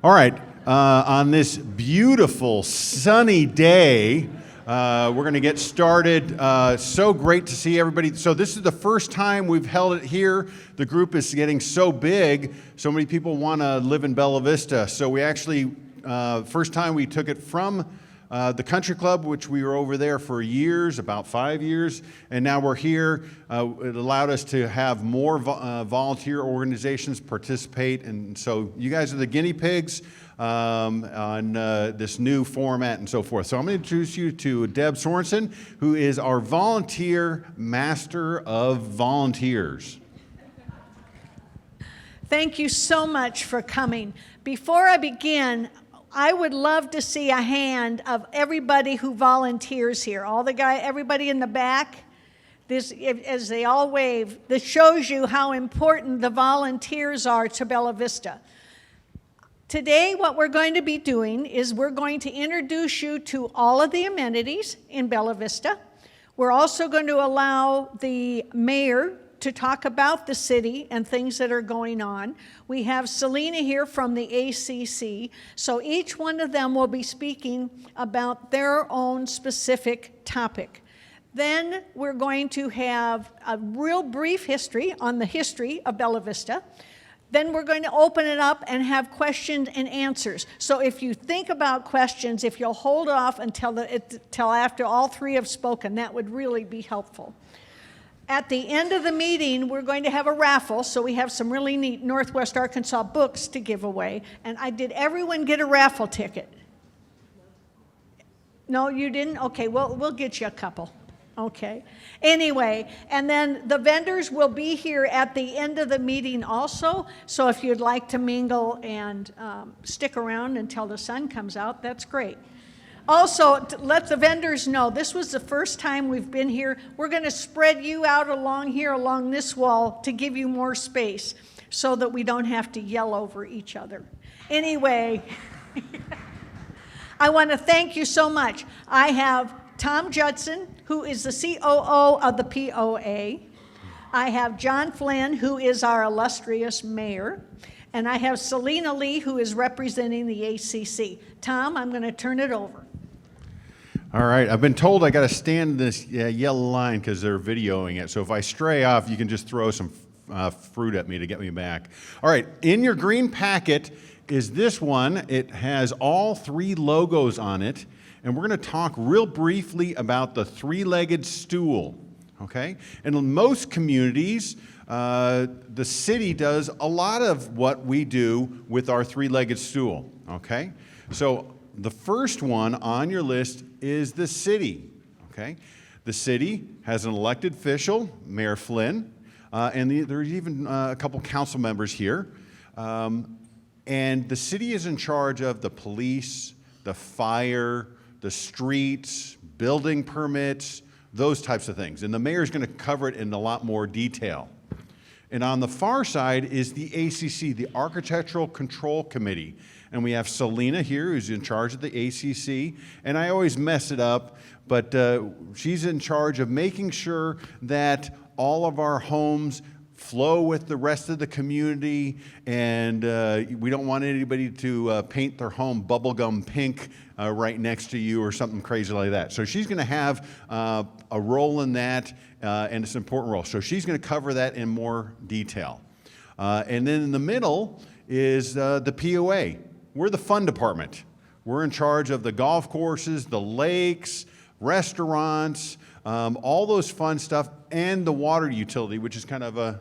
All right, on this beautiful sunny day, we're going to get started. So great to see everybody. So this is the first time we've held it here. The group is getting so big, so many people want to live in Bella Vista. So we actually, first time we took it from the country club, which we were over there for years, about 5 years, and now we're here. It allowed us to have more volunteer organizations participate, and so you guys are the guinea pigs on this new format and so forth. So I'm going to introduce you to Deb Sorensen, who is our volunteer master of volunteers. Thank you so much for coming. Before I begin, I would love to see a hand of everybody who volunteers here. Everybody in the back, as they all wave, this shows you how important the volunteers are to Bella Vista. Today, what we're going to be doing is we're going to introduce you to all of the amenities in Bella Vista. We're also going to allow the mayor to talk about the city and things that are going on. We have Selena here from the ACC, so each one of them will be speaking about their own specific topic. Then we're going to have a real brief history on the history of Bella Vista. Then we're going to open it up and have questions and answers. So if you think about questions, if you'll hold off until after all three have spoken, that would really be helpful. At the end of the meeting, we're going to have a raffle, so we have some really neat Northwest Arkansas books to give away. And did everyone get a raffle ticket? No, you didn't? Okay, well, we'll get you a couple. Okay. Anyway, and then the vendors will be here at the end of the meeting also, so if you'd like to mingle and stick around until the sun comes out, that's great. Also, to let the vendors know, this was the first time we've been here. We're going to spread you out along here, along this wall, to give you more space so that we don't have to yell over each other. Anyway, I want to thank you so much. I have Tom Judson, who is the COO of the POA. I have John Flynn, who is our illustrious mayor. And I have Selena Lee, who is representing the ACC. Tom, I'm going to turn it over. All right, I've been told I got to stand in this yellow line because they're videoing it. So if I stray off, you can just throw some fruit at me to get me back. All right, in your green packet is this one. It has all three logos on it. And we're going to talk real briefly about the three-legged stool, okay? And in most communities, the city does a lot of what we do with our three-legged stool, okay? So the first one on your list is the city, okay? The city has an elected official, Mayor Flynn, and there's even a couple council members here. And the city is in charge of the police, the fire, the streets, building permits, those types of things. And the mayor's going to cover it in a lot more detail. And on the far side is the ACC, the Architectural Control Committee. And we have Selena here, who's in charge of the ACC. And I always mess it up, but she's in charge of making sure that all of our homes flow with the rest of the community, and we don't want anybody to paint their home bubblegum pink right next to you or something crazy like that. So she's going to have a role in that, and it's an important role. So she's going to cover that in more detail. And then in the middle is the POA. We're the fun department. We're in charge of the golf courses, the lakes, restaurants, all those fun stuff, and the water utility, which is kind of a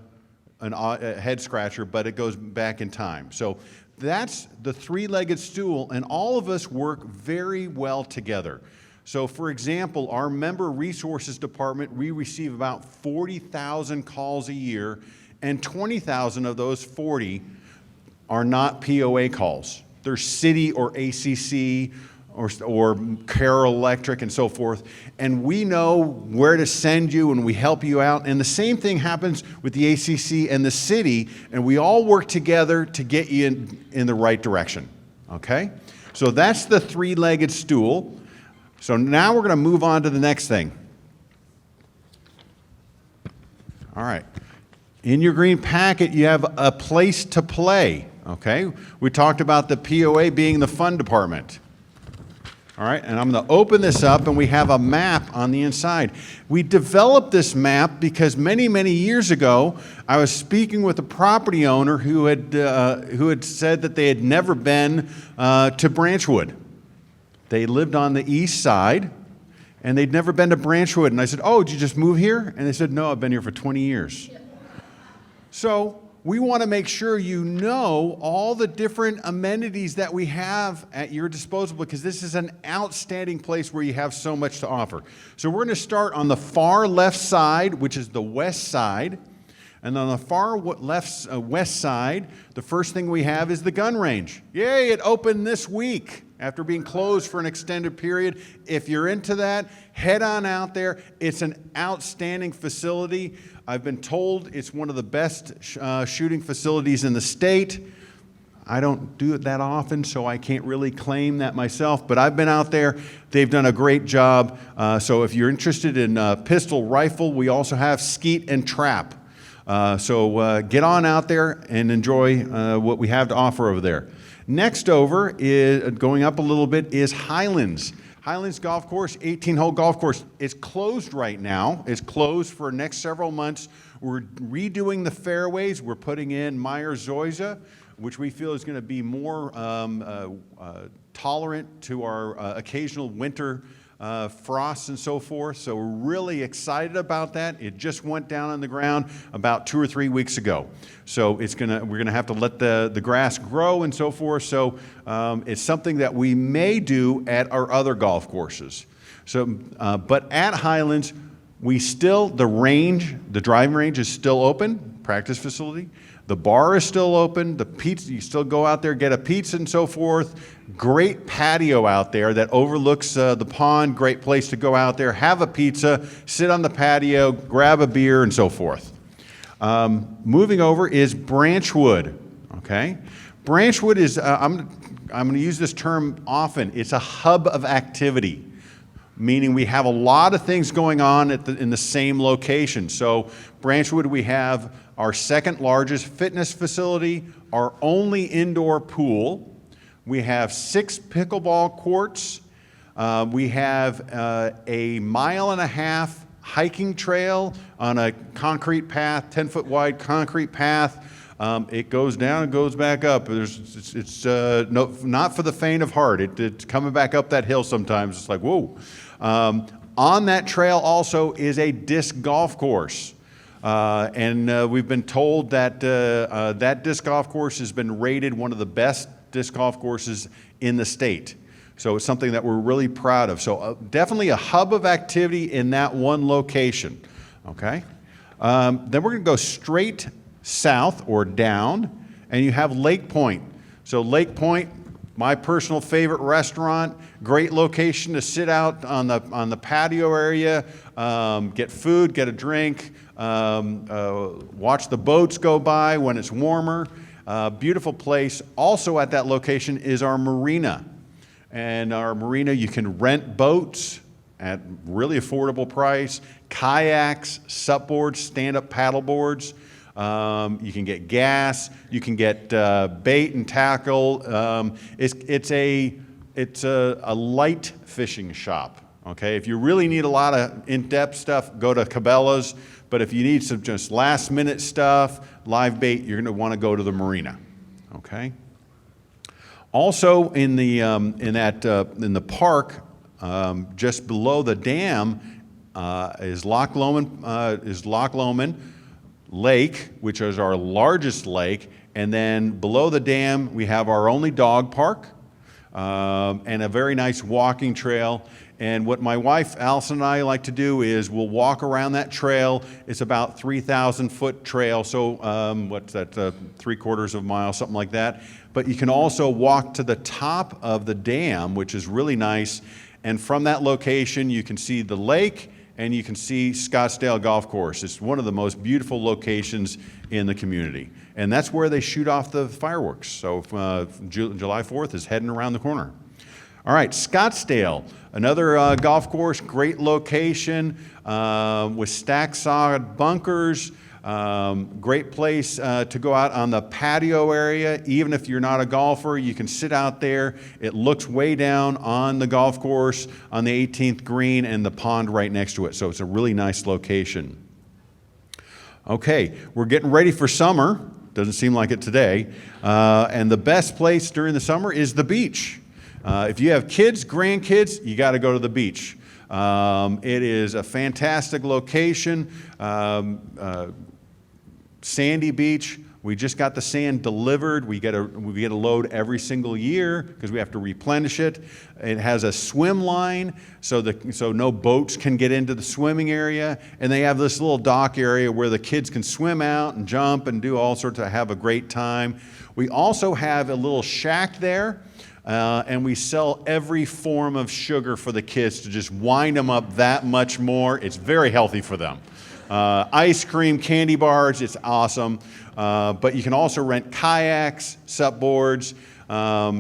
head scratcher, but it goes back in time. So that's the three-legged stool, and all of us work very well together. So for example, our member resources department, we receive about 40,000 calls a year, and 20,000 of those 40 are not POA calls. They're city or ACC or Carroll Electric and so forth, and we know where to send you and we help you out. And the same thing happens with the ACC and the city, and we all work together to get you in the right direction, okay? So that's the three-legged stool. So now we're going to move on to the next thing. All right. In your green packet, you have a place to play, okay? We talked about the POA being the fun department. All right, and I'm going to open this up, and we have a map on the inside. We developed this map because many, many years ago, I was speaking with a property owner who had said that they had never been to Branchwood. They lived on the east side, and they'd never been to Branchwood. And I said, "Oh, did you just move here?" And they said, "No, I've been here for 20 years." So we want to make sure you know all the different amenities that we have at your disposal, because this is an outstanding place where you have so much to offer. So we're going to start on the far left side, which is the west side. And on the far west side, the first thing we have is the gun range. Yay, it opened this week after being closed for an extended period. If you're into that, head on out there. It's an outstanding facility. I've been told it's one of the best shooting facilities in the state. I don't do it that often, so I can't really claim that myself, but I've been out there. They've done a great job. So if you're interested in pistol, rifle, we also have skeet and trap. So get on out there and enjoy what we have to offer over there. Next over, is going up a little bit, is Highlands. Highlands Golf Course, 18-hole golf course. It's closed right now. It's closed for the next several months. We're redoing the fairways. We're putting in Meyer-Zoysia, which we feel is going to be more tolerant to our occasional winter frosts and so forth. So we're really excited about that. It just went down on the ground about 2 or 3 weeks ago. So we're gonna have to let the grass grow and so forth. So it's something that we may do at our other golf courses. So, but at Highlands, the driving range is still open, practice facility. The bar is still open. The pizza, you still go out there, get a pizza and so forth. Great patio out there that overlooks the pond. Great place to go out there, have a pizza, sit on the patio, grab a beer, and so forth. Moving over is Branchwood. Okay, Branchwood is. I'm going to use this term often. It's a hub of activity, meaning we have a lot of things going on in the same location. So Branchwood, we have our second largest fitness facility, our only indoor pool. We have 6 pickleball courts. We have a 1.5 mile hiking trail on a concrete path, 10-foot wide concrete path. It goes down and goes back up. It's not for the faint of heart. It's coming back up that hill sometimes. It's like, whoa. On that trail also is a disc golf course. And we've been told that that disc golf course has been rated one of the best disc golf courses in the state. So it's something that we're really proud of. So definitely a hub of activity in that one location. Okay. Then we're going to go straight south or down, and you have Lake Point. So Lake Point, my personal favorite restaurant, great location to sit out on the patio area, get food, get a drink, watch the boats go by when it's warmer. Beautiful place. Also at that location is our marina. And our marina, you can rent boats at really affordable price, kayaks, supboards, stand-up paddle boards. You can get gas. You can get bait and tackle. It's a light fishing shop. Okay, if you really need a lot of in-depth stuff, go to Cabela's. But if you need some just last-minute stuff, live bait, you're going to want to go to the marina. Okay. Also, in the park, just below the dam, is Loch Lomond Lake, which is our largest lake, and then below the dam we have our only dog park and a very nice walking trail. And what my wife Allison and I like to do is we'll walk around that trail. It's about 3,000-foot trail, so what's that, 3/4 of a mile, something like that. But you can also walk to the top of the dam, which is really nice. And from that location, you can see the lake and you can see Scottsdale Golf Course. It's one of the most beautiful locations in the community. And that's where they shoot off the fireworks. So July 4th is heading around the corner. All right, Scottsdale, another golf course, great location with stack sod bunkers. Great place to go out on the patio area. Even if you're not a golfer, you can sit out there. It looks way down on the golf course on the 18th green and the pond right next to it. So it's a really nice location. Okay, we're getting ready for summer. Doesn't seem like it today. And the best place during the summer is the beach. If you have kids, grandkids, you got to go to the beach. It is a fantastic location. Sandy beach. We just got the sand delivered. We get a load every single year because we have to replenish it. It has a swim line so no boats can get into the swimming area. And they have this little dock area where the kids can swim out and jump and do all sorts of have a great time. We also have a little shack there. And we sell every form of sugar for the kids to just wind them up that much more. It's very healthy for them. Ice cream, candy bars, it's awesome. But you can also rent kayaks, supboards.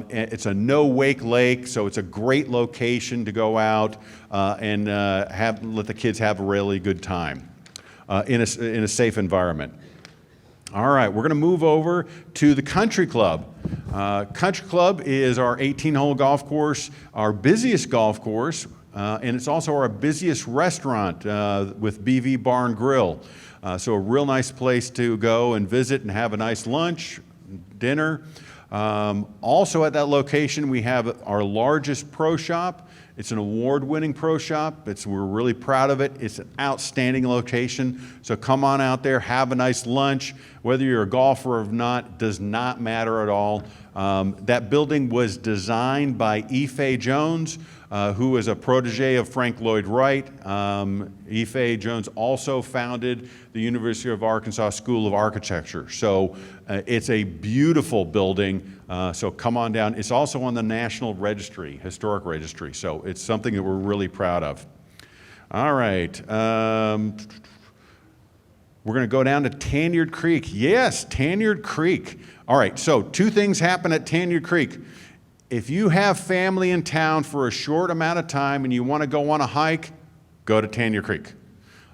It's a no-wake lake, so it's a great location to go out and let the kids have a really good time in a safe environment. All right, we're going to move over to the Country Club. Country Club is our 18-hole golf course, our busiest golf course, and it's also our busiest restaurant with BV Bar and Grill. So a real nice place to go and visit and have a nice lunch, dinner. Also at that location, we have our largest pro shop. It's an award-winning pro shop. We're really proud of it. It's an outstanding location. So come on out there, have a nice lunch. Whether you're a golfer or not, does not matter at all. That building was designed by Ife Jones, who is a protege of Frank Lloyd Wright. Ife Jones also founded the University of Arkansas School of Architecture. So it's a beautiful building. So come on down. It's also on the National Registry, Historic Registry. So it's something that we're really proud of. All right. We're going to go down to Tanyard Creek. Yes, Tanyard Creek. All right, so two things happen at Tanyard Creek. If you have family in town for a short amount of time and you want to go on a hike, go to Tanyard Creek.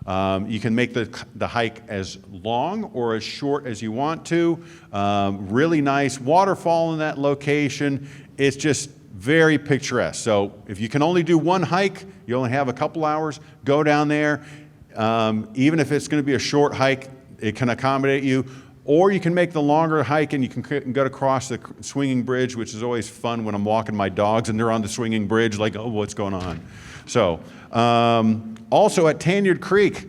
You can make the hike as long or as short as you want to. Really nice waterfall in that location. It's just very picturesque. So if you can only do one hike, you only have a couple hours, go down there. Even if it's going to be a short hike, it can accommodate you. Or you can make the longer hike and you can go across the swinging bridge, which is always fun when I'm walking my dogs and they're on the swinging bridge, like, oh, what's going on? So, also at Tanyard Creek,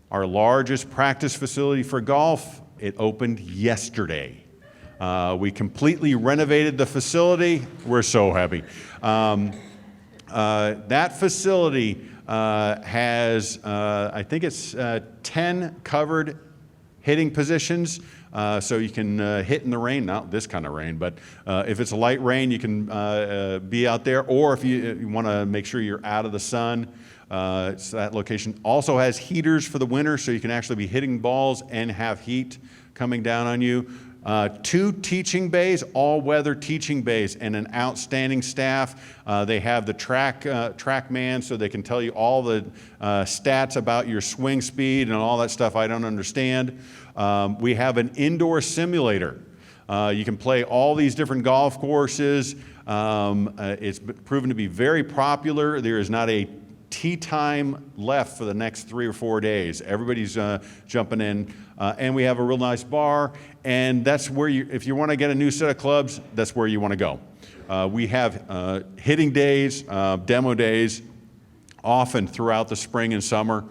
our largest practice facility for golf, it opened yesterday. We completely renovated the facility. We're so happy. That facility has, I think it's 10 covered hitting positions, so you can hit in the rain, not this kind of rain, but if it's a light rain, you can be out there, or if you want to make sure you're out of the sun, so that location also has heaters for the winter, so you can actually be hitting balls and have heat coming down on you. 2 teaching bays, all-weather teaching bays, and an outstanding staff. They have the TrackMan, so they can tell you all the stats about your swing speed and all that stuff I don't understand. We have an indoor simulator. You can play all these different golf courses. It's proven to be very popular. There is not a tee time left for the next 3 or 4 days. Everybody's jumping in. And we have a real nice bar, and that's where if you want to get a new set of clubs, that's where you want to go. We have hitting days, demo days, often throughout the spring and summer.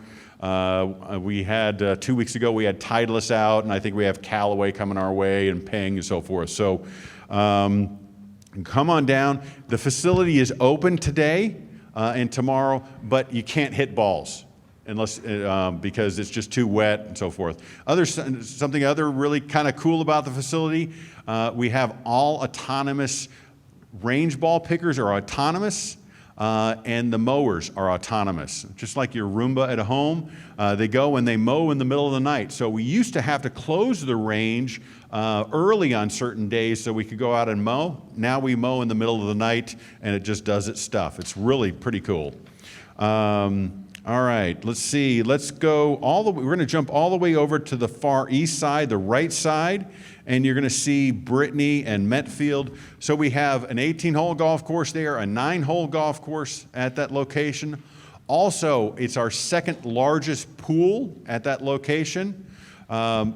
We had 2 weeks ago, we had Titleist out, and I think we have Callaway coming our way, and Ping and so forth. So come on down. The facility is open today and tomorrow, but you can't hit balls unless because it's just too wet and so forth. Something really kind of cool about the facility, we have all autonomous range ball pickers are autonomous, and the mowers are autonomous. Just like your Roomba at home, they go and they mow in the middle of the night. So we used to have to close the range early on certain days so we could go out and mow. Now we mow in the middle of the night and it just does its stuff. It's really pretty cool. All right, let's see. Let's go all the way. We're going to jump all the way over to the far east side, the right side, and you're going to see Brittany and Metfield. So we have an 18-hole golf course there, a 9-hole golf course at that location. Also, it's our second largest pool at that location.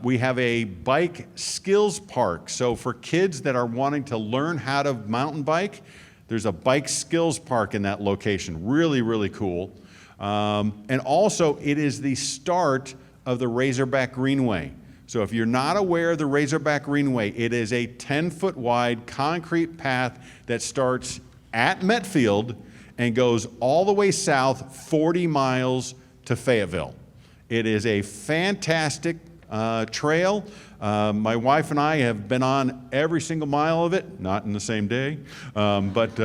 We have a bike skills park. So for kids that are wanting to learn how to mountain bike, there's a bike skills park in that location. Really, really cool. And also, it is the start of the Razorback Greenway. So if you're not aware of the Razorback Greenway, it is a 10-foot wide concrete path that starts at Metfield and goes all the way south 40 miles to Fayetteville. It is a fantastic trail. My wife and I have been on every single mile of it, not in the same day, but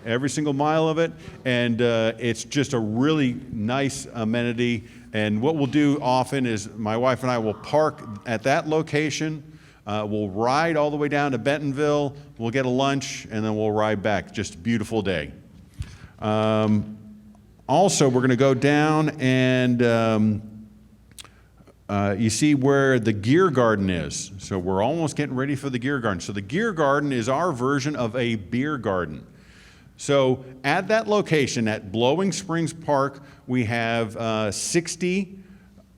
every single mile of it, and it's just a really nice amenity. And what we'll do often is my wife and I will park at that location, we'll ride all the way down to Bentonville, we'll get a lunch, and then we'll ride back. Just a beautiful day. Also, we're going to go down and you see where the Gear Garden is. So we're almost getting ready for the Gear Garden. So the Gear Garden is our version of a beer garden. So at that location, at Blowing Springs Park, we have 60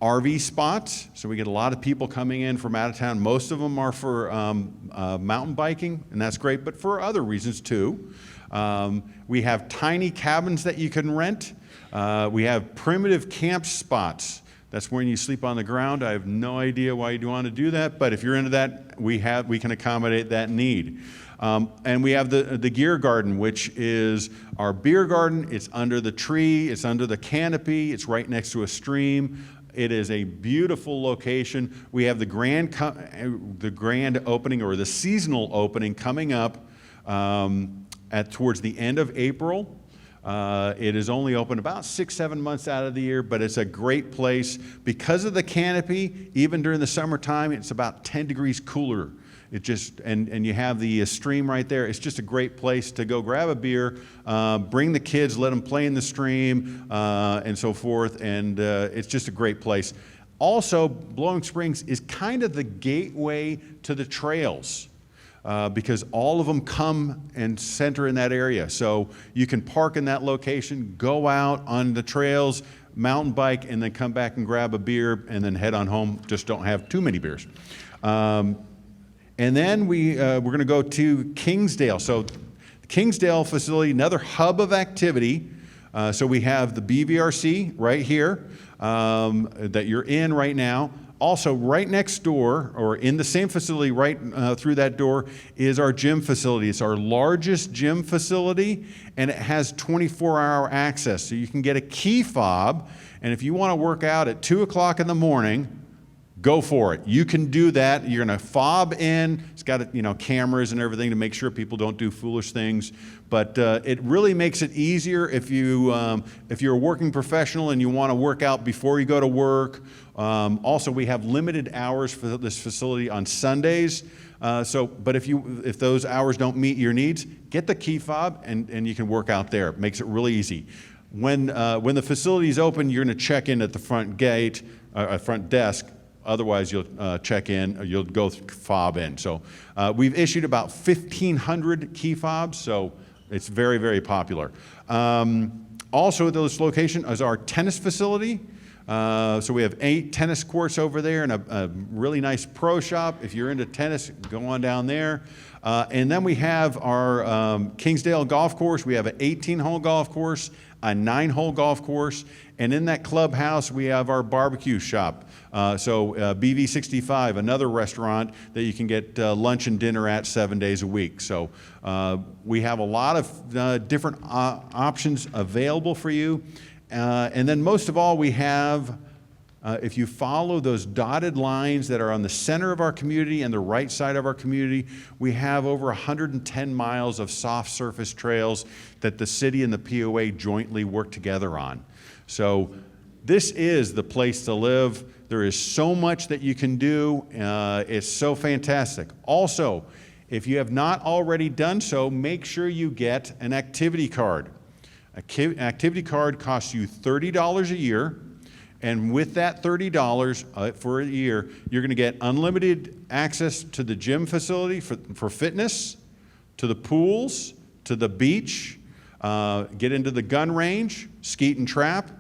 RV spots. So we get a lot of people coming in from out of town. Most of them are for mountain biking, and that's great, but for other reasons too. We have tiny cabins that you can rent. We have primitive camp spots. That's when you sleep on the ground. I have no idea why you'd want to do that, but if you're into that, we can accommodate that need. And we have the Gear Garden, which is our beer garden. It's under the tree, it's under the canopy, it's right next to a stream. It is a beautiful location. We have the grand opening, or the seasonal opening, coming up towards the end of April. It is only open about 6-7 months out of the year, but it's a great place. Because of the canopy, even during the summertime, it's about 10 degrees cooler. It just, and you have the stream right there. It's just a great place to go grab a beer, bring the kids, let them play in the stream, and so forth, and it's just a great place. Also, Blowing Springs is kind of the gateway to the trails. Because all of them come and center in that area. So you can park in that location, go out on the trails, mountain bike, and then come back and grab a beer and then head on home. Just don't have too many beers. And then we're going to go to Kingsdale. So the Kingsdale facility, another hub of activity. So we have the BVRC right here that you're in right now. Also, right next door, or in the same facility right through that door, is our gym facility. It's our largest gym facility, and it has 24-hour access. So you can get a key fob, and if you want to work out at 2 o'clock in the morning, go for it. You can do that. You're going to fob in. It's got cameras and everything to make sure people don't do foolish things. But it really makes it easier if you're a working professional and you want to work out before you go to work. Also, we have limited hours for this facility on Sundays. But if those hours don't meet your needs, get the key fob and you can work out there. It makes it really easy. When the facility is open, you're going to check in at the front gate, front desk. Otherwise, you'll check in, or you'll go fob in. So we've issued about 1,500 key fobs, so it's very, very popular. Also at this location is our tennis facility. So we have 8 tennis courts over there and a really nice pro shop. If you're into tennis, go on down there. And then we have our Kingsdale golf course. We have an 18-hole golf course, a 9-hole golf course, and in that clubhouse we have our barbecue shop. So BV65, another restaurant that you can get lunch and dinner at 7 days a week. So we have a lot of different options available for you. And then most of all, we have, if you follow those dotted lines that are on the center of our community and the right side of our community, we have over 110 miles of soft surface trails that the city and the POA jointly work together on. So this is the place to live. There is so much that you can do. It's so fantastic. Also, if you have not already done so, make sure you get an activity card. Activity card costs you $30 a year, and with that $30 for a year, you're going to get unlimited access to the gym facility for fitness, to the pools, to the beach, get into the gun range, skeet and trap.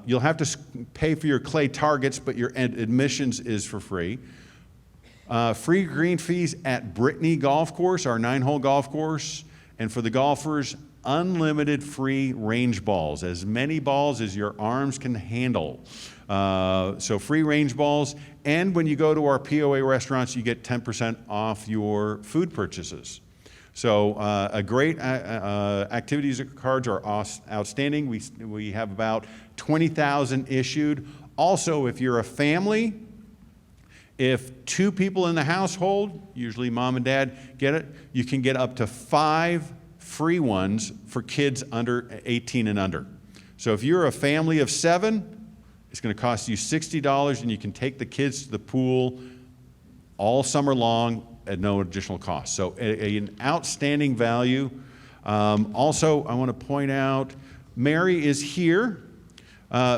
You'll have to pay for your clay targets, but your admissions is for free. Free green fees at Brittany Golf Course, our 9-hole golf course, and for the golfers, unlimited free range balls, as many balls as your arms can handle. So free range balls, and when you go to our POA restaurants, you get 10% off your food purchases. So a great activities cards are outstanding. We have about 20,000 issued. Also, if you're a family, if 2 people in the household, usually mom and dad, get it, you can get up to 5 free ones for kids under 18 and under. So if you're a family of 7, it's going to cost you $60, and you can take the kids to the pool all summer long at no additional cost. So an outstanding value. Also, I want to point out, Mary is here.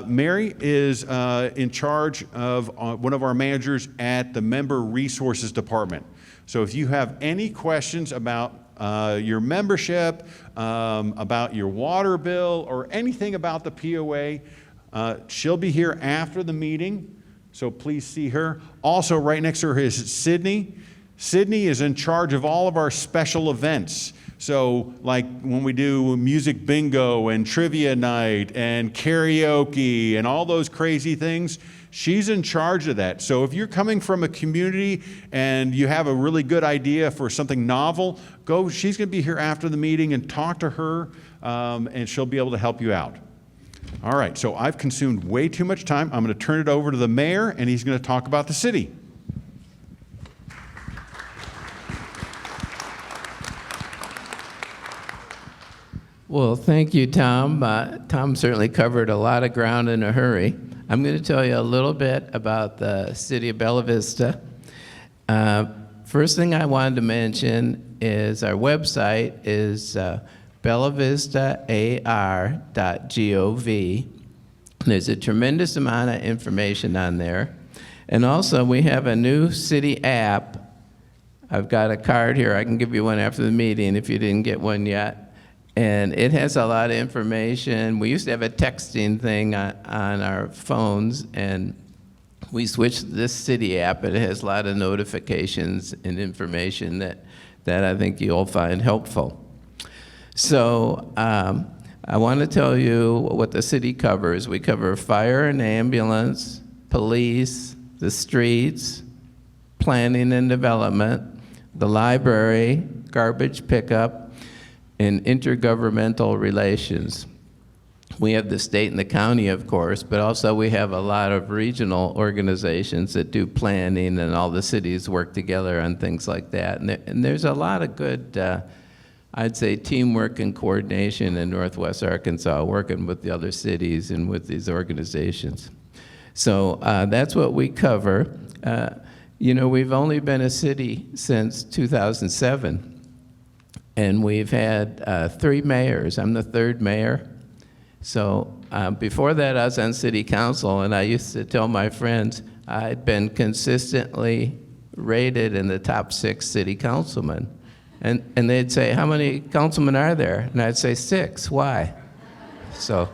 Mary is in charge of one of our managers at the Member Resources Department. So if you have any questions about your membership, about your water bill, or anything about the POA, she'll be here after the meeting, so please see her. Also, right next to her is Sydney. Sydney is in charge of all of our special events. So like when we do music bingo and trivia night and karaoke and all those crazy things, she's in charge of that. So if you're coming from a community and you have a really good idea for something novel, she's going to be here after the meeting, and talk to her, and she'll be able to help you out. All right, so I've consumed way too much time. I'm going to turn it over to the mayor, and he's going to talk about the city. Well, thank you, Tom. Tom certainly covered a lot of ground in a hurry. I'm going to tell you a little bit about the city of Bella Vista. First thing I wanted to mention is our website is bellavistaar.gov. There's a tremendous amount of information on there. And also, we have a new city app. I've got a card here. I can give you one after the meeting if you didn't get one yet. And it has a lot of information. We used to have a texting thing on our phones, and we switched to this city app. It has a lot of notifications and information that I think you'll find helpful. So I want to tell you what the city covers. We cover fire and ambulance, police, the streets, planning and development, the library, garbage pickup, and intergovernmental relations. We have the state and the county, of course, but also we have a lot of regional organizations that do planning, and all the cities work together on things like that. And there's a lot of good, I'd say, teamwork and coordination in Northwest Arkansas, working with the other cities and with these organizations. So that's what we cover. You know, we've only been a city since 2007. And we've had 3 mayors. I'm the 3rd mayor. So before that, I was on city council, and I used to tell my friends I'd been consistently rated in the top 6 city councilmen. And they'd say, how many councilmen are there? And I'd say 6. Why? So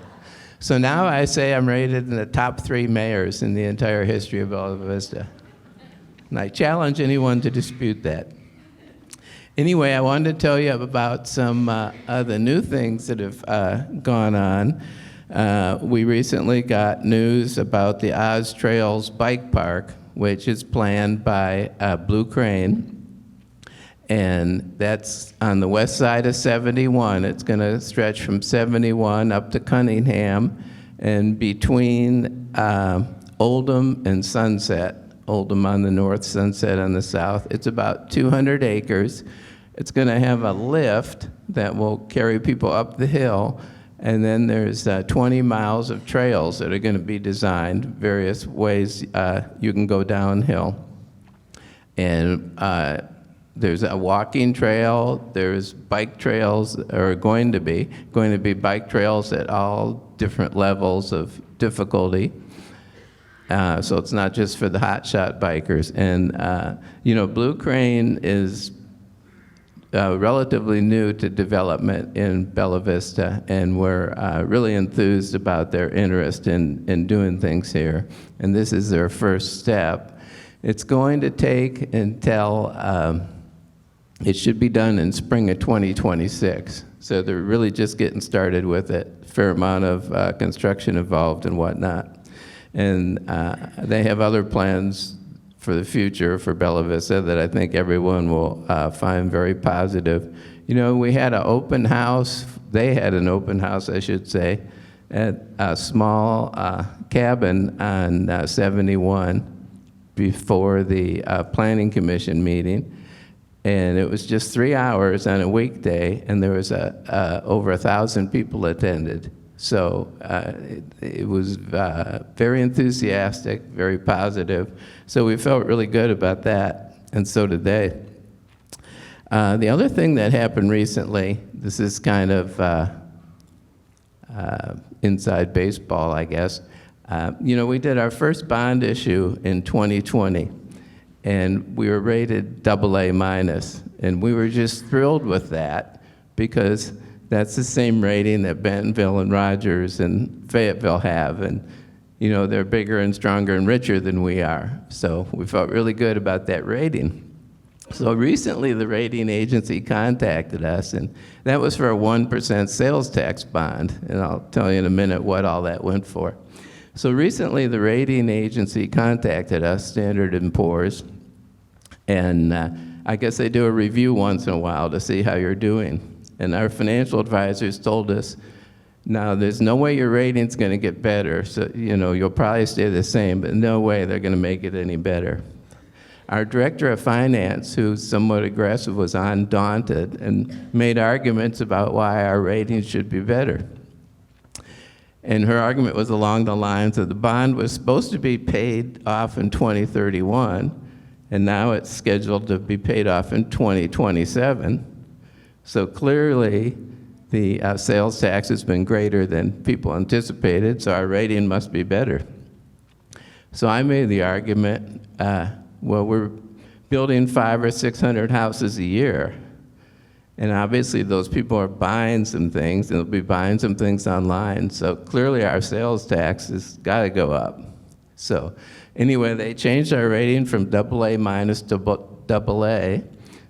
now I say I'm rated in the top 3 mayors in the entire history of Bella Vista. And I challenge anyone to dispute that. Anyway, I wanted to tell you about some of the new things that have gone on. We recently got news about the Oz Trails Bike Park, which is planned by Blue Crane. And that's on the west side of 71. It's going to stretch from 71 up to Cunningham, and between Oldham and Sunset. Oldham on the north, Sunset on the south. It's about 200 acres. It's going to have a lift that will carry people up the hill, and then there's 20 miles of trails that are going to be designed, various ways you can go downhill. And There's a walking trail, there's bike trails, or going to be bike trails at all different levels of difficulty. So it's not just for the hotshot bikers. And, Blue Crane is relatively new to development in Bella Vista, and we're really enthused about their interest in doing things here. And this is their first step. It's going to take until it should be done in spring of 2026. So they're really just getting started with it. Fair amount of construction involved and whatnot. And they have other plans for the future for Bella Vista that I think everyone will find very positive. We had an open house, they had an open house, I should say, at a small cabin on 71 before the Planning Commission meeting. And it was just 3 hours on a weekday, and there was over 1,000 people attended. So it was very enthusiastic, very positive. So we felt really good about that, and so did they. The other thing that happened recently, this is kind of inside baseball, I guess. We did our first bond issue in 2020, and we were rated AA minus, and we were just thrilled with that because that's the same rating that Bentonville and Rogers and Fayetteville have, and they're bigger and stronger and richer than we are. So we felt really good about that rating. So recently the rating agency contacted us, and that was for a 1% sales tax bond, and I'll tell you in a minute what all that went for. So recently the rating agency contacted us, Standard & Poor's, and I guess they do a review once in a while to see how you're doing. And our financial advisors told us, now there's no way your rating's going to get better, so you'll probably stay the same, but no way they're going to make it any better. Our director of finance, who's somewhat aggressive, was undaunted and made arguments about why our ratings should be better. And her argument was along the lines of the bond was supposed to be paid off in 2031, and now it's scheduled to be paid off in 2027. So clearly, the sales tax has been greater than people anticipated, so our rating must be better. So I made the argument, we're building 500 or 600 houses a year, and obviously those people are buying some things, and they'll be buying some things online, so clearly our sales tax has got to go up. So anyway, they changed our rating from AA minus to AA.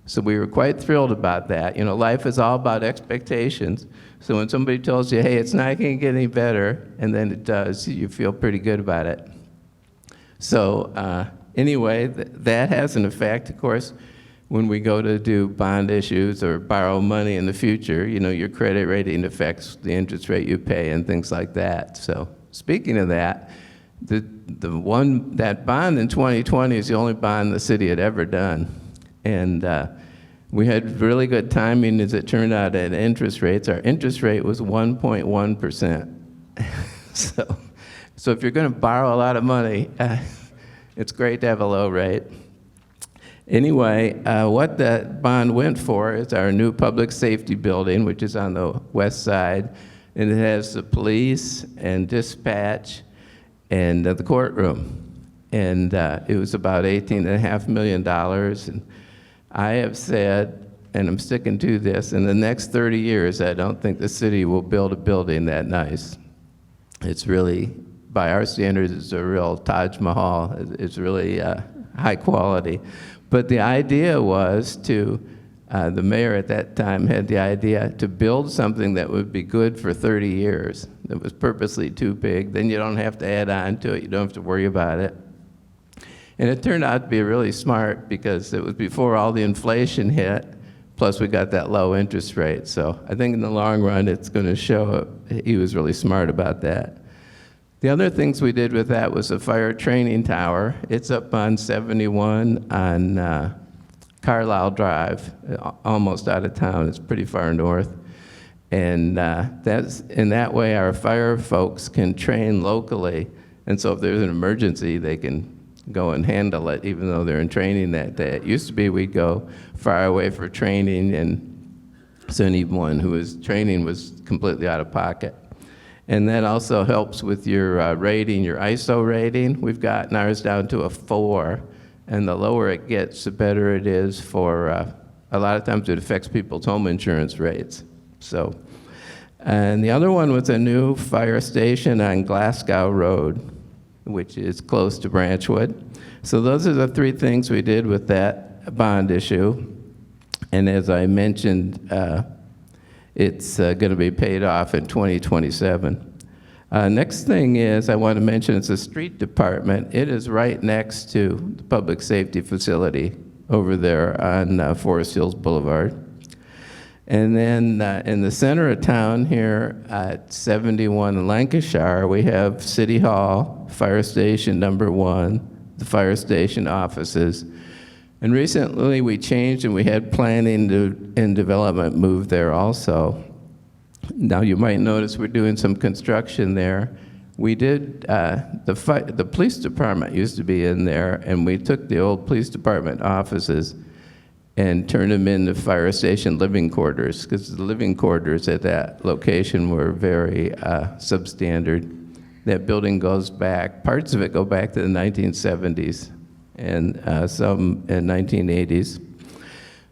So we were quite thrilled about that. Life is all about expectations. So when somebody tells you, hey, it's not going to get any better, and then it does, you feel pretty good about it. So anyway, that has an effect, of course, when we go to do bond issues or borrow money in the future. Your credit rating affects the interest rate you pay and things like that. So speaking of that, that bond in 2020 is the only bond the city had ever done. And we had really good timing, as it turned out, at interest rates. Our interest rate was 1.1%. So if you're going to borrow a lot of money, it's great to have a low rate. Anyway, what that bond went for is our new public safety building, which is on the west side, and it has the police and dispatch and the courtroom. And it was about $18.5 million. And I have said, and I'm sticking to this, in the next 30 years, I don't think the city will build a building that nice. It's really, by our standards, it's a real Taj Mahal. It's really high quality. But the idea was to, the mayor at that time had the idea to build something that would be good for 30 years. That was purposely too big. Then you don't have to add on to it. You don't have to worry about it. And it turned out to be really smart because it was before all the inflation hit, plus we got that low interest rate. So I think in the long run, it's going to show he was really smart about that. The other things we did with that was a fire training tower. It's up on 71 on Carlisle Drive, almost out of town. It's pretty far north. And that's in that way our fire folks can train locally. And so if there's an emergency, they can go and handle it, even though they're in training that day. It used to be we'd go far away for training, and so anyone who was training was completely out of pocket. And that also helps with your rating, your ISO rating. We've gotten ours down to a 4, and the lower it gets, the better it is for, a lot of times it affects people's home insurance rates. So, and the other one was a new fire station on Glasgow Road, which is close to Branchwood. So those are the 3 things we did with that bond issue. And as I mentioned, it's going to be paid off in 2027. Next thing is, I want to mention, it's a street department. It is right next to the public safety facility over there on Forest Hills Boulevard. And then in the center of town here at 71 in Lancashire, we have City Hall, Fire Station number 1, the fire station offices. And recently we changed and we had planning and development move there also. Now you might notice we're doing some construction there. We did, the police department used to be in there, and we took the old police department offices and turned them into fire station living quarters, because the living quarters at that location were very substandard. That building goes back, parts of it go back to the 1970s, and some in 1980s.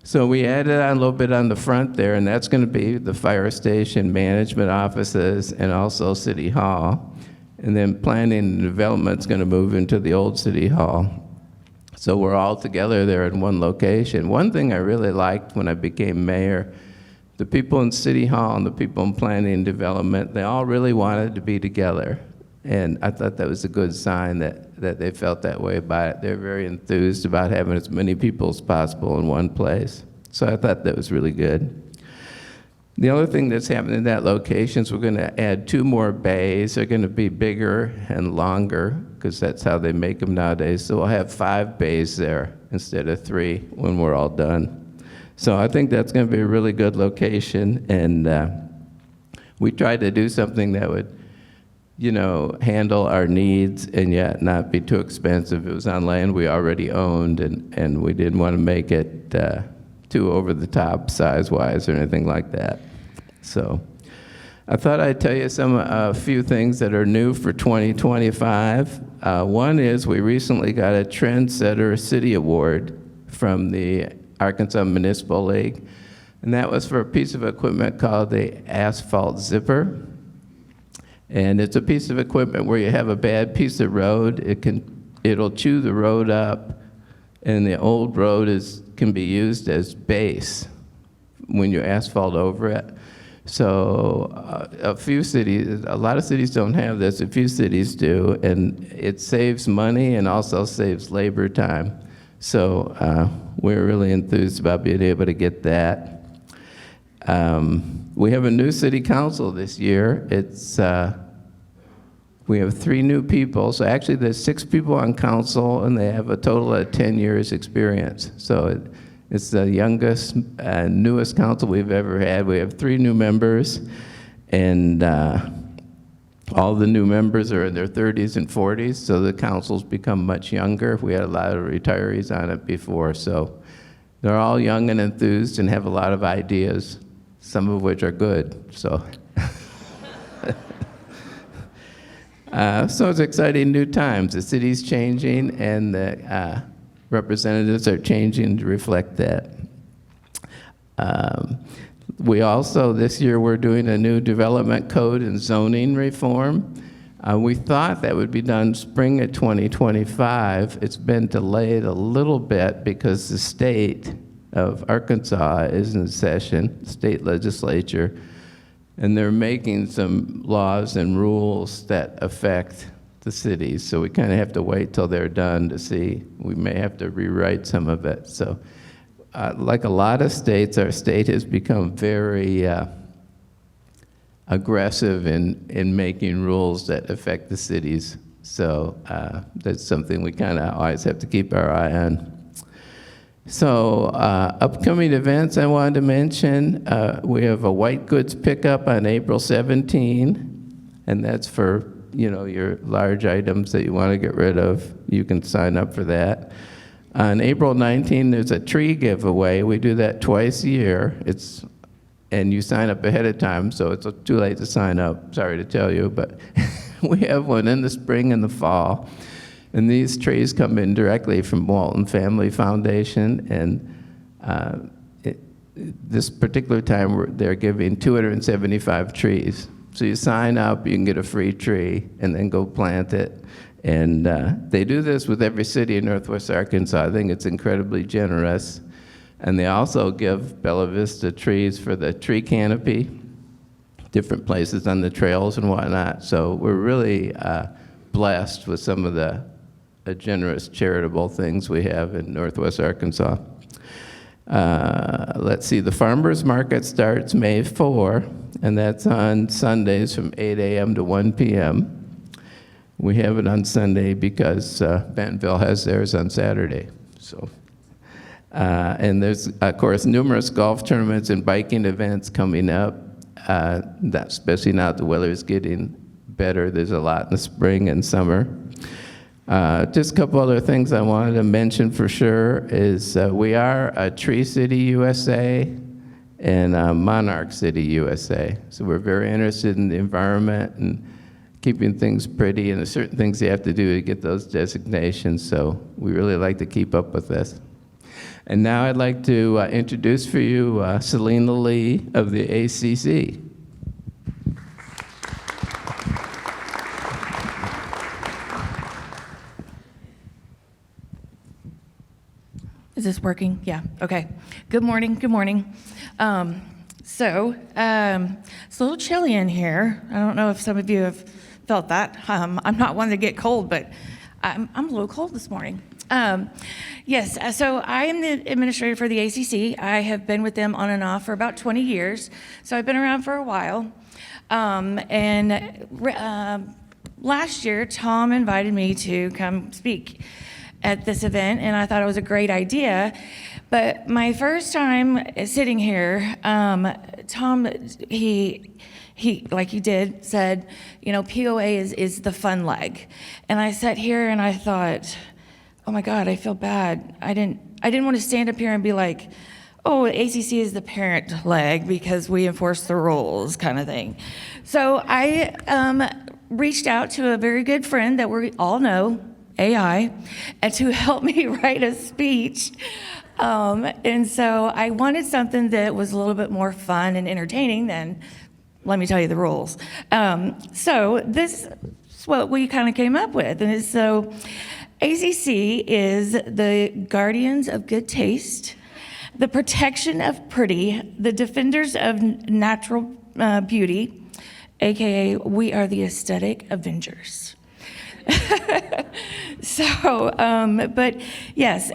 So we added on a little bit on the front there, and that's going to be the fire station management offices and also City Hall. And then planning and development's going to move into the old City Hall. So we're all together there in one location. One thing I really liked when I became mayor, the people in City Hall and the people in planning and development, they all really wanted to be together. And I thought that was a good sign that they felt that way about it. They're very enthused about having as many people as possible in one place. So I thought that was really good. The other thing that's happening in that location is we're going to add 2 more bays. They're going to be bigger and longer, because that's how they make them nowadays. So we'll have 5 bays there instead of 3 when we're all done. So I think that's going to be a really good location. And we tried to do something that would, you know, handle our needs and yet not be too expensive. It was on land we already owned, and we didn't want to make it too over the top size-wise or anything like that. So I thought I'd tell you a few things that are new for 2025. One is we recently got a Trendsetter City Award from the Arkansas Municipal League, and that was for a piece of equipment called the asphalt zipper. And it's a piece of equipment where you have a bad piece of road, it'll chew the road up, and the old road can be used as base when you asphalt over it. So a lot of cities don't have this, a few cities do, and it saves money and also saves labor time. So we're really enthused about being able to get that. We have a new city council this year. We have 3 new people. So actually there's 6 people on council, and they have a total of 10 years experience. So it's the youngest and newest council we've ever had. We have 3 new members, and all the new members are in their 30s and 40s, so the council's become much younger. We had a lot of retirees on it before, so they're all young and enthused and have a lot of ideas, some of which are good. So, so it's exciting new times. The city's changing, and the representatives are changing to reflect that. We also, this year, we're doing a new development code and zoning reform. We thought that would be done spring of 2025. It's been delayed a little bit because the state of Arkansas is in session, state legislature, and they're making some laws and rules that affect the cities. So we kind of have to wait till they're done to see. We may have to rewrite some of it. So like a lot of states, our state has become very aggressive in making rules that affect the cities. So that's something we kind of always have to keep our eye on. So upcoming events I wanted to mention, we have a white goods pickup on April 17, and that's for your large items that you want to get rid of, you can sign up for that. On April 19, there's a tree giveaway. We do that twice a year. And you sign up ahead of time, so it's too late to sign up, sorry to tell you, but we have one in the spring and the fall. And these trees come in directly from Walton Family Foundation, and this particular time they're giving 275 trees. So you sign up, you can get a free tree, and then go plant it. And they do this with every city in Northwest Arkansas. I think it's incredibly generous. And they also give Bella Vista trees for the tree canopy, different places on the trails and whatnot. So we're really blessed with some of the generous charitable things we have in Northwest Arkansas. Let's see, the farmers market starts May 4, and that's on Sundays from 8 a.m. to 1 p.m. We have it on Sunday because Bentonville has theirs on Saturday. So, and there's, of course, numerous golf tournaments and biking events coming up. Especially now that the weather is getting better. There's a lot in the spring and summer. Just a couple other things I wanted to mention for sure is we are a Tree City USA and Monarch City USA. So we're very interested in the environment and keeping things pretty, and there's certain things you have to do to get those designations, so we really like to keep up with this. And now I'd like to introduce for you Selena Lee of the ACC. Is this working? Yeah, okay. Good morning, good morning. It's a little chilly in here. I don't know if some of you have felt that. I'm not one to get cold, but I'm a little cold this morning. Yes, so I am the administrator for the ACC. I have been with them on and off for about 20 years, so I've been around for a while. Last year, Tom invited me to come speak at this event, and I thought it was a great idea. But my first time sitting here, Tom, he like he did, said, POA is the fun leg. And I sat here and I thought, oh my God, I feel bad. I didn't want to stand up here and be like, oh, ACC is the parent leg because we enforce the rules kind of thing. So I reached out to a very good friend that we all know, AI, and to help me write a speech. And so I wanted something that was a little bit more fun and entertaining than, let me tell you the rules. So this is what we kind of came up with. And so ACC is the guardians of good taste, the protection of pretty, the defenders of natural beauty, AKA we are the aesthetic avengers. But yes,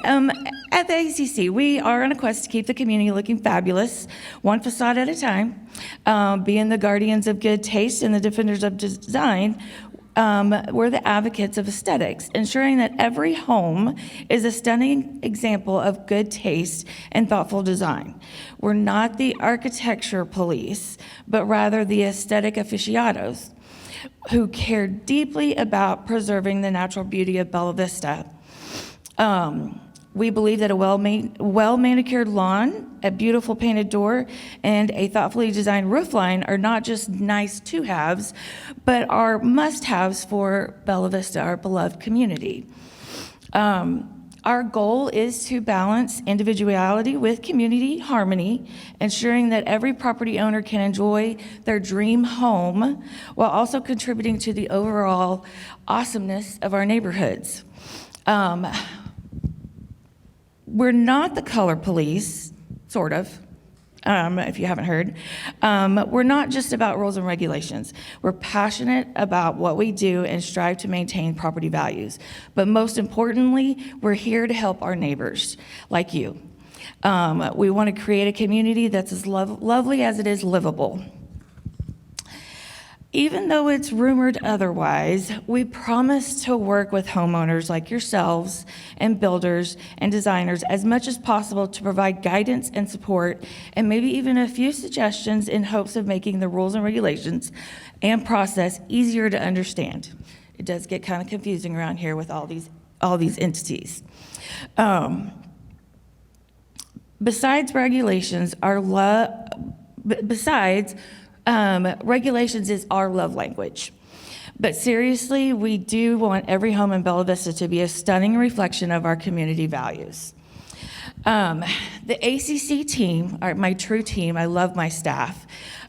at the ACC, we are on a quest to keep the community looking fabulous, one facade at a time. Being the guardians of good taste and the defenders of design, we're the advocates of aesthetics, ensuring that every home is a stunning example of good taste and thoughtful design. We're not the architecture police, but rather the aesthetic aficionados who care deeply about preserving the natural beauty of Bella Vista. We believe that a well-manicured lawn, a beautiful painted door, and a thoughtfully designed roof line are not just nice to-haves, but are must-haves for Bella Vista, our beloved community. Our goal is to balance individuality with community harmony, ensuring that every property owner can enjoy their dream home while also contributing to the overall awesomeness of our neighborhoods. We're not the color police, sort of, if you haven't heard. We're not just about rules and regulations. We're passionate about what we do and strive to maintain property values. But most importantly, we're here to help our neighbors, like you. We want to create a community that's as lovely as it is livable. Even though it's rumored otherwise, we promise to work with homeowners like yourselves and builders and designers as much as possible to provide guidance and support, and maybe even a few suggestions in hopes of making the rules and regulations and process easier to understand. It does get kind of confusing around here with all these entities. Besides regulations, regulations is our love language. But seriously, we do want every home in Bella Vista to be a stunning reflection of our community values. The ACC team, my true team, I love my staff,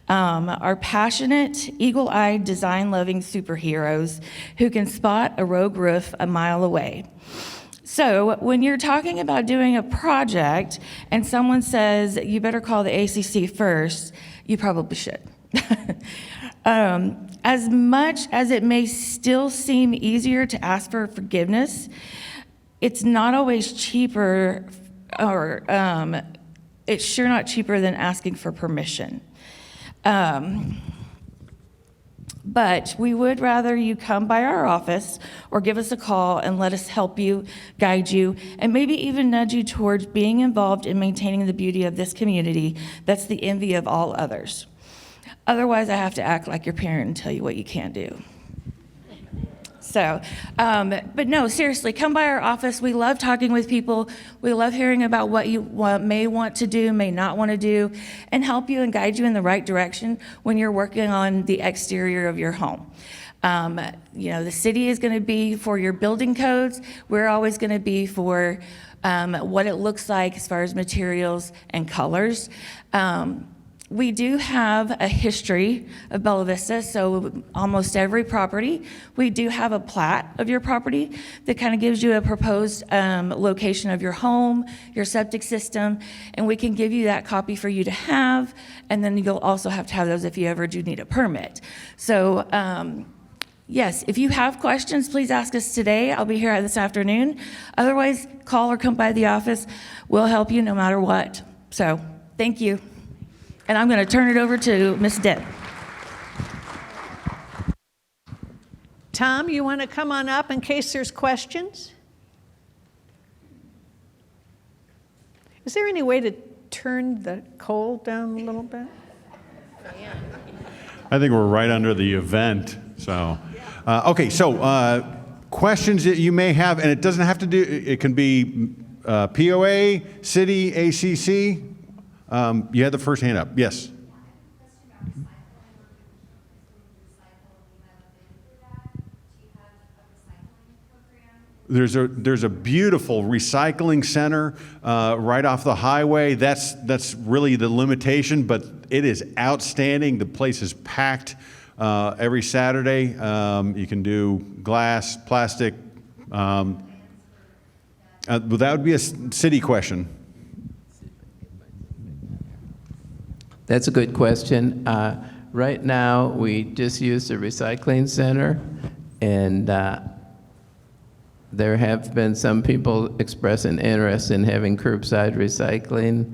are passionate, eagle-eyed, design-loving superheroes who can spot a rogue roof a mile away. So when you're talking about doing a project and someone says, you better call the ACC first, you probably should. As much as it may still seem easier to ask for forgiveness, it's not always cheaper, or it's sure not cheaper than asking for permission. But we would rather you come by our office or give us a call and let us help you, guide you, and maybe even nudge you towards being involved in maintaining the beauty of this community that's the envy of all others. Otherwise, I have to act like your parent and tell you what you can't do. So, but no, seriously, come by our office. We love talking with people. We love hearing about what you may want to do, may not want to do, and help you and guide you in the right direction when you're working on the exterior of your home. The city is going to be for your building codes. We're always going to be for what it looks like as far as materials and colors. We do have a history of Bella Vista, so almost every property, we do have a plat of your property that kind of gives you a proposed location of your home, your septic system, and we can give you that copy for you to have, and then you'll also have to have those if you ever do need a permit. So, yes, if you have questions, please ask us today. I'll be here this afternoon. Otherwise, call or come by the office. We'll help you no matter what. So, thank you. And I'm going to turn it over to Ms. Deb. Tom, you want to come on up in case there's questions? Is there any way to turn the coal down a little bit? I think we're right under the event, so. Okay, so questions that you may have, and it doesn't have to do, it can be POA, city, ACC. You had the first hand up. Yes. There's a beautiful recycling center right off the highway. That's really the limitation, but it is outstanding. The place is packed every Saturday. You can do glass, plastic. But that would be a city question. That's a good question. Right now, we just use the recycling center, and there have been some people express an interest in having curbside recycling.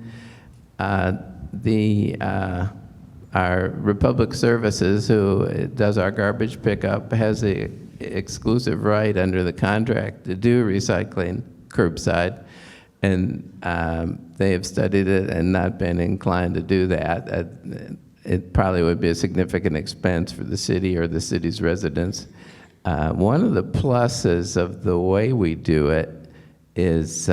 Our Republic Services, who does our garbage pickup, has the exclusive right under the contract to do recycling curbside. And they have studied it and not been inclined to do that. It probably would be a significant expense for the city or the city's residents. One of the pluses of the way we do it is,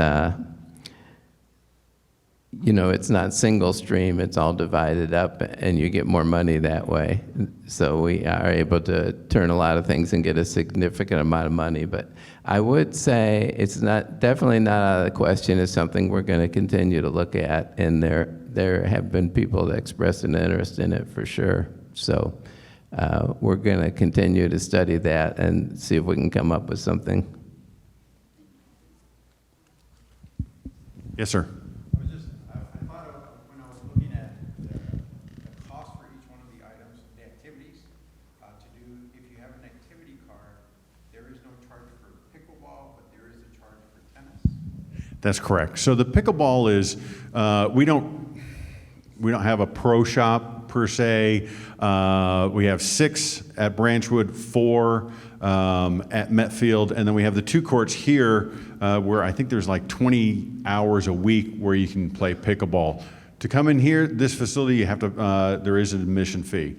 it's not single stream, it's all divided up, and you get more money that way. So we are able to turn a lot of things and get a significant amount of money. But I would say it's definitely not out of the question. It's something we're going to continue to look at, and there have been people that expressed an interest in it for sure. So we're going to continue to study that and see if we can come up with something. Yes, sir. That's correct. So the pickleball is, we don't have a pro shop per se. We have 6 at Branchwood, 4 at Metfield, and then we have the 2 courts here where I think there's like 20 hours a week where you can play pickleball. To come in here, this facility, you have to. There is an admission fee,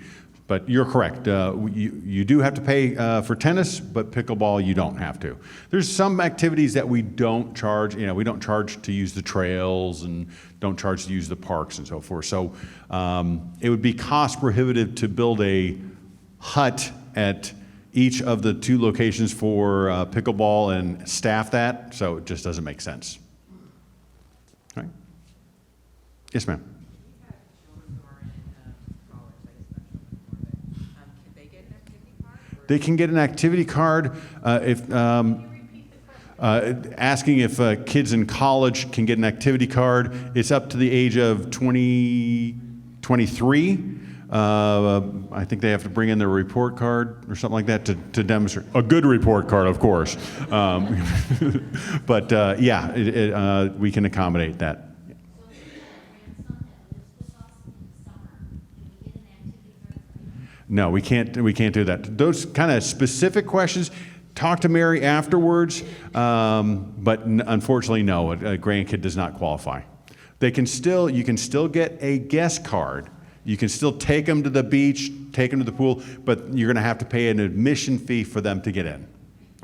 but you're correct. You do have to pay for tennis, but pickleball you don't have to. There's some activities that we don't charge. We don't charge to use the trails and don't charge to use the parks and so forth. So it would be cost prohibitive to build a hut at each of the 2 locations for pickleball and staff that. So it just doesn't make sense. All right. Yes, ma'am. They can get an activity card asking if kids in college can get an activity card. It's up to the age of 23. I think they have to bring in their report card or something like that to demonstrate. A good report card, of course. But yeah, we can accommodate that. No, we can't do that. Those kind of specific questions, talk to Mary afterwards, but unfortunately, no, a grandkid does not qualify. You can still get a guest card. You can still take them to the beach, take them to the pool, but you're going to have to pay an admission fee for them to get in,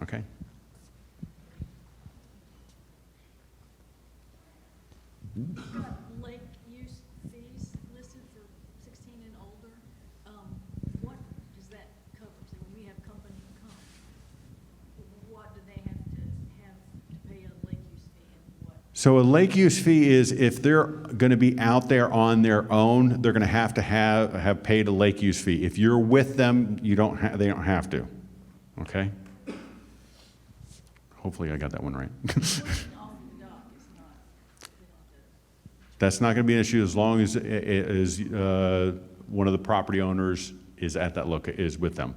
okay? Lake use fees listed for 16 and older. What does that cover? So when we have company come, what do they have to pay a lake use fee and what? So a lake use fee is if they're going to be out there on their own, they're going to have paid a lake use fee. If you're with them, they don't have to. Okay? Hopefully I got that one right. That's not going to be an issue as long as one of the property owners is at that is with them.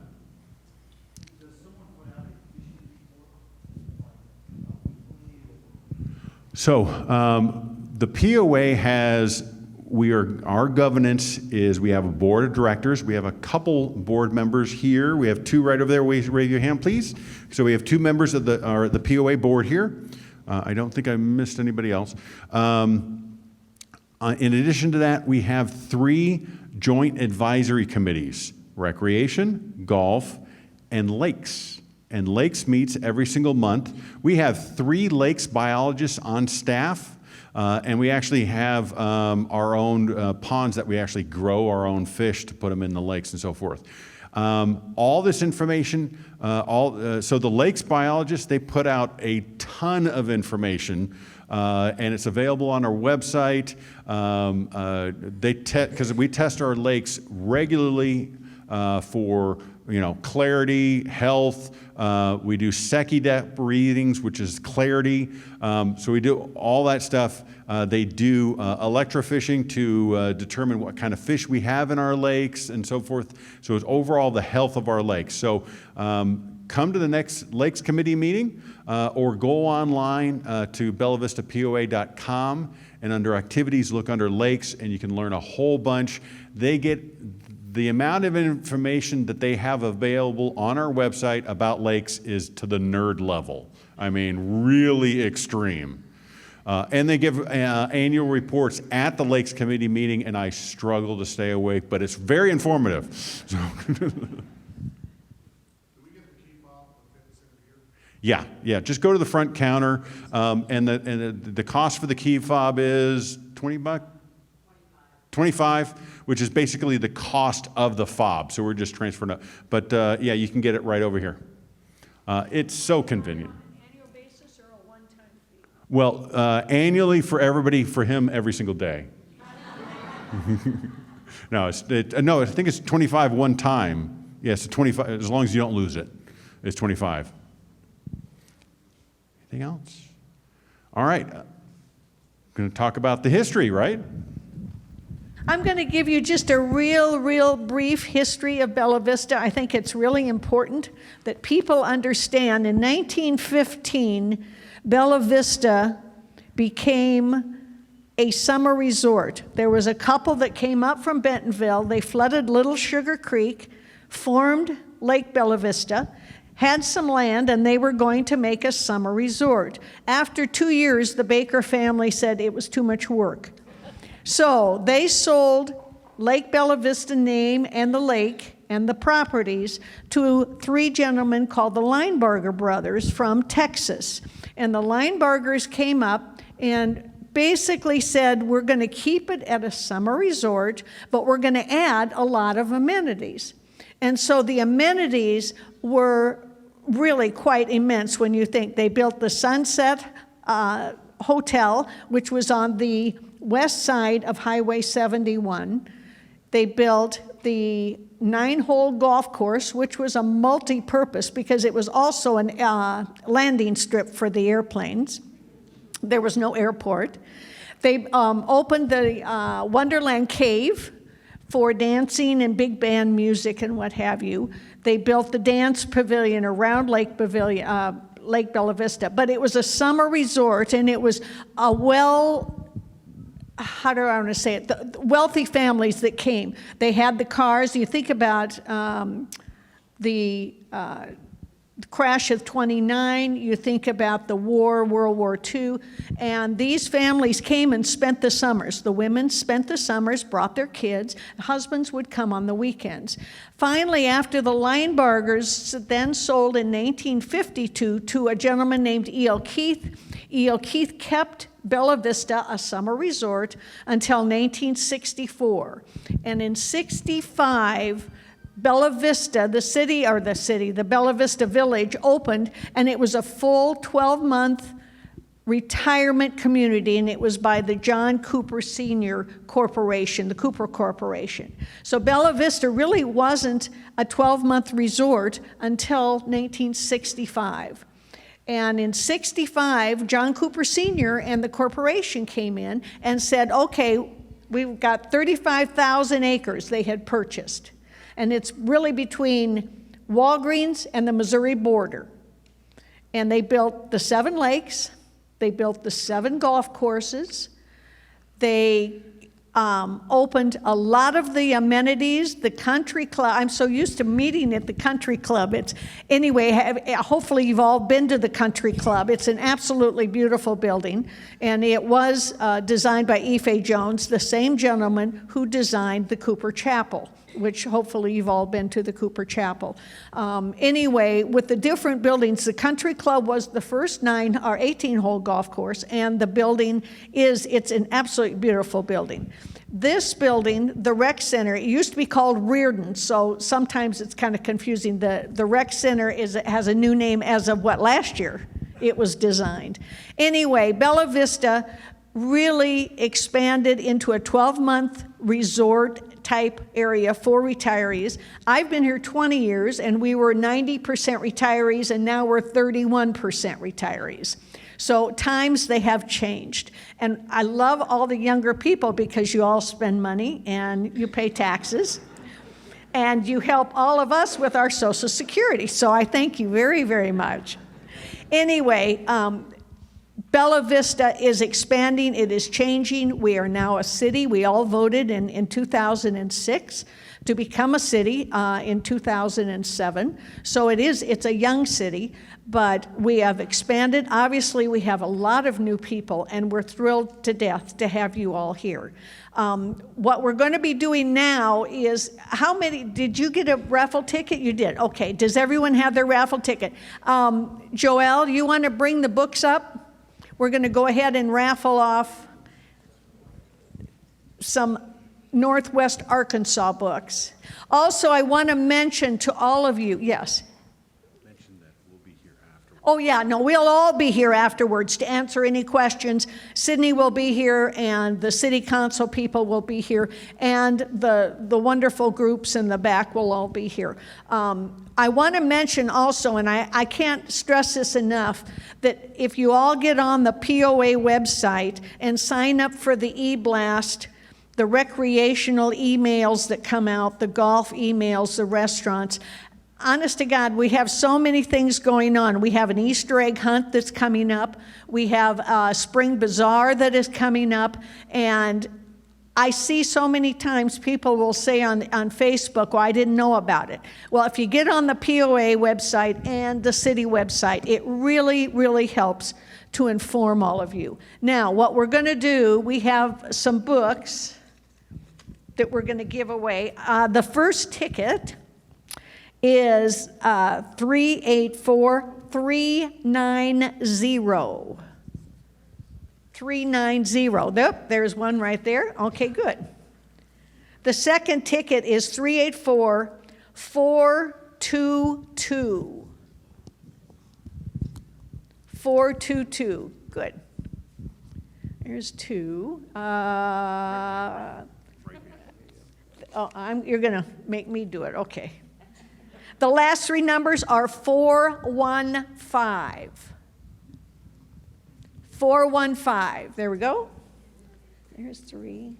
So the POA our governance is we have a board of directors. We have a couple board members here. We have 2 right over there. Raise your hand, please. So we have 2 members of the POA board here. I don't think I missed anybody else. In addition to that, we have 3 joint advisory committees: recreation, golf, and lakes. And lakes meets every single month. We have 3 lakes biologists on staff, and we actually have our own ponds that we actually grow our own fish to put them in the lakes and so forth. All this information, so the lakes biologists, they put out a ton of information, and it's available on our website. Because we test our lakes regularly for clarity, health. We do Secchi depth readings, which is clarity. So we do all that stuff. They do electrofishing to determine what kind of fish we have in our lakes and so forth. So it's overall the health of our lakes. So come to the next Lakes Committee meeting or go online to bellavistapoa.com, and under activities, look under lakes, and you can learn a whole bunch. They get the amount of information that they have available on our website about lakes is to the nerd level. I mean, really extreme. And they give annual reports at the Lakes Committee meeting, and I struggle to stay awake, but it's very informative. So Yeah. Just go to the front counter, and the cost for the key fob is $20. 25, which is basically the cost of the fob. So we're just transferring it. But yeah, you can get it right over here. It's so convenient. On an annual basis or a one-time fee? Well, annually for everybody, for him every single day. No, I think it's 25 one time. Yes, 25 as long as you don't lose it. It's 25. Anything else? All right. Going to talk about the history, right? I'm going to give you just a real brief history of Bella Vista. I think it's really important that people understand. In 1915, Bella Vista became a summer resort. There was a couple that came up from Bentonville. They flooded Little Sugar Creek, formed Lake Bella Vista, had some land, and they were going to make a summer resort. After 2 years, the Baker family said it was too much work. So they sold Lake Bella Vista name and the lake and the properties to 3 gentlemen called the Linebarger brothers from Texas. And the Linebargers came up and basically said, we're going to keep it at a summer resort, but we're going to add a lot of amenities. And so the amenities were really quite immense when you think they built the Sunset Hotel, which was on the west side of Highway 71. They built the 9-hole golf course, which was a multi-purpose because it was also a landing strip for the airplanes. There was no airport. They opened the Wonderland Cave for dancing and big band music and what have you. They built the dance pavilion around Lake Bella Vista. But it was a summer resort, and it was a how do I want to say it? The wealthy families that came. They had the cars. You think about the crash of 29. You think about the war, World War II. And these families came and spent the summers. The women spent the summers, brought their kids. The husbands would come on the weekends. Finally, after the Linebargers then sold in 1952 to a gentleman named E.L. Keith, E.L. Keith kept Bella Vista a summer resort until 1964. And in 65, Bella Vista, the Bella Vista Village opened, and it was a full 12-month retirement community, and it was by the John Cooper Sr. Corporation, the Cooper Corporation. So Bella Vista really wasn't a 12-month resort until 1965. And in 65, John Cooper Sr. and the corporation came in and said, okay, we've got 35,000 acres they had purchased. And it's really between Walgreens and the Missouri border. And they built the 7 lakes. They built the 7 golf courses. They opened a lot of the amenities, the country club. I'm so used to meeting at the country club. Hopefully you've all been to the country club. It's an absolutely beautiful building. And it was designed by Ife Jones, the same gentleman who designed the Cooper Chapel, which hopefully you've all been to the Cooper Chapel. Anyway, with the different buildings, the country club was the first 9 or 18-hole golf course, and the building it's an absolutely beautiful building. This building, the rec center, it used to be called Reardon, so sometimes it's kind of confusing. The rec center has a new name as of last year it was designed. Anyway, Bella Vista really expanded into a 12-month resort type area for retirees. I've been here 20 years, and we were 90% retirees, and now we're 31% retirees. So times they have changed. And I love all the younger people because you all spend money and you pay taxes, and you help all of us with our Social Security. So I thank you very, very much. Anyway, Bella Vista is expanding, it is changing. We are now a city. We all voted in 2006 to become a city in 2007. So it's a young city, but we have expanded. Obviously, we have a lot of new people, and we're thrilled to death to have you all here. What we're going to be doing now is, did you get a raffle ticket? You did. Okay, does everyone have their raffle ticket? Joelle, you want to bring the books up? We're going to go ahead and raffle off some Northwest Arkansas books. Also, I want to mention to all of you, yes? Mention that we'll be here afterwards. Oh yeah, no, we'll all be here afterwards to answer any questions. Sydney will be here, and the city council people will be here, and the wonderful groups in the back will all be here. I want to mention also, and I can't stress this enough, that if you all get on the POA website and sign up for the e-blast, the recreational emails that come out, the golf emails, the restaurants, honest to God, we have so many things going on. We have an Easter egg hunt that's coming up. We have a spring bazaar that is coming up, and I see so many times people will say on Facebook, well, I didn't know about it. Well, if you get on the POA website and the city website, it really, really helps to inform all of you. Now, what we're going to do, we have some books that we're going to give away. The first ticket is 384390. 390. Yep, there's one right there. Okay, good. The second ticket is 384422. 422. Good. There's two. You're going to make me do it. Okay. The last three numbers are 415. 415. There we go. There's three.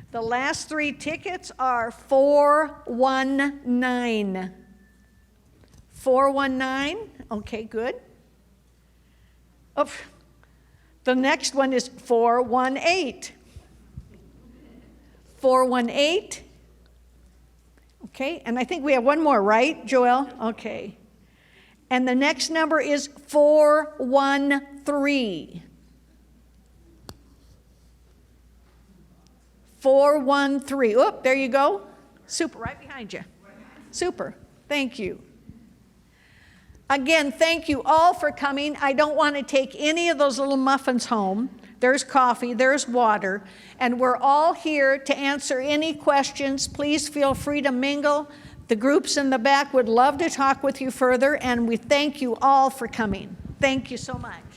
The last three tickets are 419. 419. Okay, good. Oh, the next one is 418. 418. Okay, and I think we have one more, right, Joelle? Okay. And the next number is 413. 413. Oop, there you go. Super, right behind you. Super. Thank you. Again, thank you all for coming. I don't want to take any of those little muffins home. There's coffee, there's water, and we're all here to answer any questions. Please feel free to mingle. The groups in the back would love to talk with you further, and we thank you all for coming. Thank you so much.